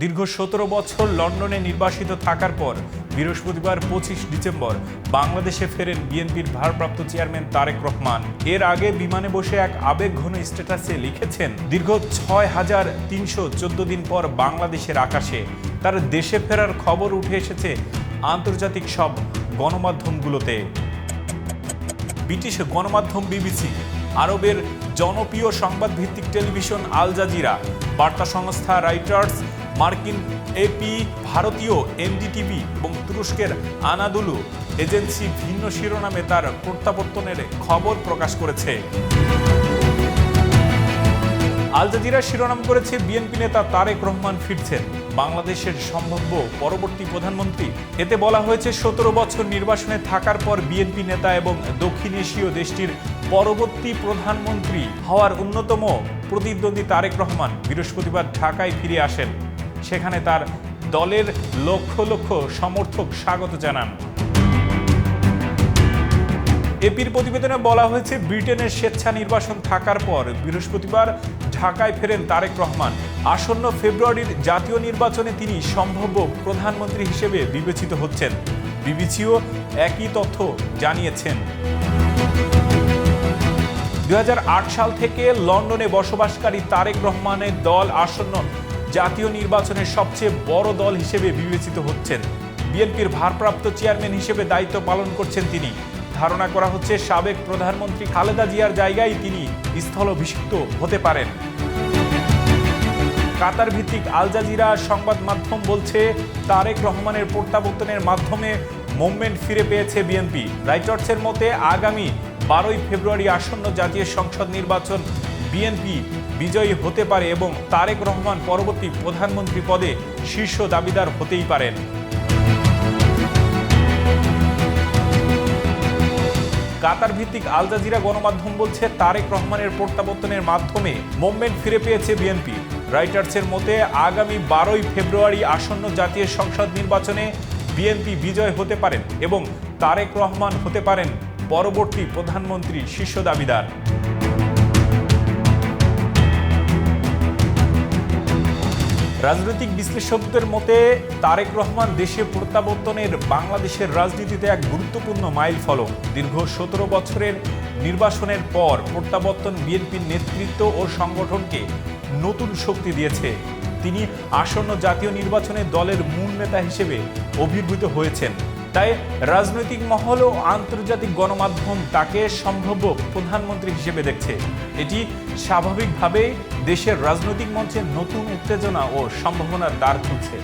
দীর্ঘ ১৭ বছর লন্ডনে নির্বাসিত থাকার পর বৃহস্পতিবার ২৫ ডিসেম্বর বাংলাদেশে ফেরেন বিএনপির ভারপ্রাপ্ত চেয়ারম্যান তারেক রহমান। এর আগে বিমানে বসে এক আবেগঘন স্ট্যাটাসে লিখেছেন, দীর্ঘ ৬,৩১৪ দিন পর বাংলাদেশের আকাশে তার দেশে ফেরার খবর উঠে এসেছে আন্তর্জাতিক সব গণমাধ্যমগুলোতে। ব্রিটিশ গণমাধ্যম বিবিসি, আরবের জনপ্রিয় সংবাদভিত্তিক টেলিভিশন আল জাজিরা, বার্তা সংস্থা রাইটার্স, মার্কিন এপি, ভারতীয় এনডিটিভি এবং তুরস্কের আনাদুলু এজেন্সি ভিন্ন শিরোনামে তার প্রত্যাবর্তনের খবর প্রকাশ করেছে। আল জাজিরা শিরোনাম করেছে, বিএনপি নেতা তারেক রহমান ফিরছেন, বাংলাদেশের সম্ভাব্য পরবর্তী প্রধানমন্ত্রী। এতে বলা হয়েছে, ১৭ বছর নির্বাসনে থাকার পর বিএনপি নেতা এবং দক্ষিণ এশীয় দেশটির পরবর্তী প্রধানমন্ত্রী হওয়ার অন্যতম প্রতিদ্বন্দ্বী তারেক রহমান বৃহস্পতিবার ঢাকায় ফিরে আসেন। সেখানে তার দলের লক্ষ লক্ষ সমর্থক স্বাগত জানান। এপির প্রতিবেদনে বলা হয়েছে, ব্রিটেনের স্বেচ্ছা নির্বাসন থাকার পর বৃহস্পতিবার ঢাকায় ফেরেন তারেক রহমান। আসন্ন ফেব্রুয়ারির জাতীয় নির্বাচনে তিনি সম্ভাব্য প্রধানমন্ত্রী হিসেবে বিবেচিত হচ্ছেন। বিবিসিও একই তথ্য জানিয়েছেন। ২০০৮ সাল থেকে লন্ডনে বসবাসকারী তারেক রহমানের দল আসন্ন জাতীয় নির্বাচনের সবচেয়ে বড় দল হিসেবে বিবেচিত হচ্ছেন। বিএনপির ভারপ্রাপ্ত চেয়ারম্যান হিসেবে দায়িত্ব পালন করছেন তিনি। ধারণা করা হচ্ছে, সাবেক প্রধানমন্ত্রী খালেদা জিয়ার জায়গায় তিনি স্থলাভিষিক্ত হতে পারেন। কাতার ভিত্তিক আল জাজিরা সংবাদ মাধ্যম বলছে, তারেক রহমানের প্রত্যাবর্তনের মাধ্যমে মুভমেন্ট ফিরে পেয়েছে বিএনপি। রাইটার্সের মতে, আগামী ১২ ফেব্রুয়ারি আসন্ন জাতীয় সংসদ নির্বাচন বিএনপি বিজয়ী হতে পারে এবং তারেক রহমান পরবর্তী প্রধানমন্ত্রী পদে শীর্ষ দাবিদার হতেই পারেন। কাতার ভিত্তিক আল জাজিরা গণমাধ্যম বলছে, তারেক রহমানের প্রত্যাবর্তনের মাধ্যমে মুভমেন্ট ফিরে পেয়েছে বিএনপি। রাইটার্সের মতে, আগামী ১২ ফেব্রুয়ারি আসন্ন জাতীয় সংসদ নির্বাচনে বিএনপি বিজয় হতে পারেন এবং তারেক রহমান হতে পারেন পরবর্তী প্রধানমন্ত্রী শীর্ষ দাবিদার। রাজনৈতিক বিশ্লেষকদের মতে, তারেক রহমান দেশে প্রত্যাবর্তনের বাংলাদেশের রাজনীতিতে এক গুরুত্বপূর্ণ মাইল ফলক। দীর্ঘ ১৭ বছরের নির্বাসনের পর প্রত্যাবর্তন বিএনপির নেতৃত্ব ও সংগঠনকে নতুন শক্তি দিয়েছে। তিনি আসন্ন জাতীয় নির্বাচনে দলের মূল নেতা হিসেবে অভিভূত হয়েছেন। তাই রাজনৈতিক মহল ও আন্তর্জাতিক গণমাধ্যম তাকে সম্ভাব্য প্রধানমন্ত্রী হিসেবে দেখছে। এটি স্বাভাবিকভাবেই দেশের রাজনৈতিক মঞ্চে নতুন উত্তেজনা ও সম্ভাবনার দ্বার খুলছে।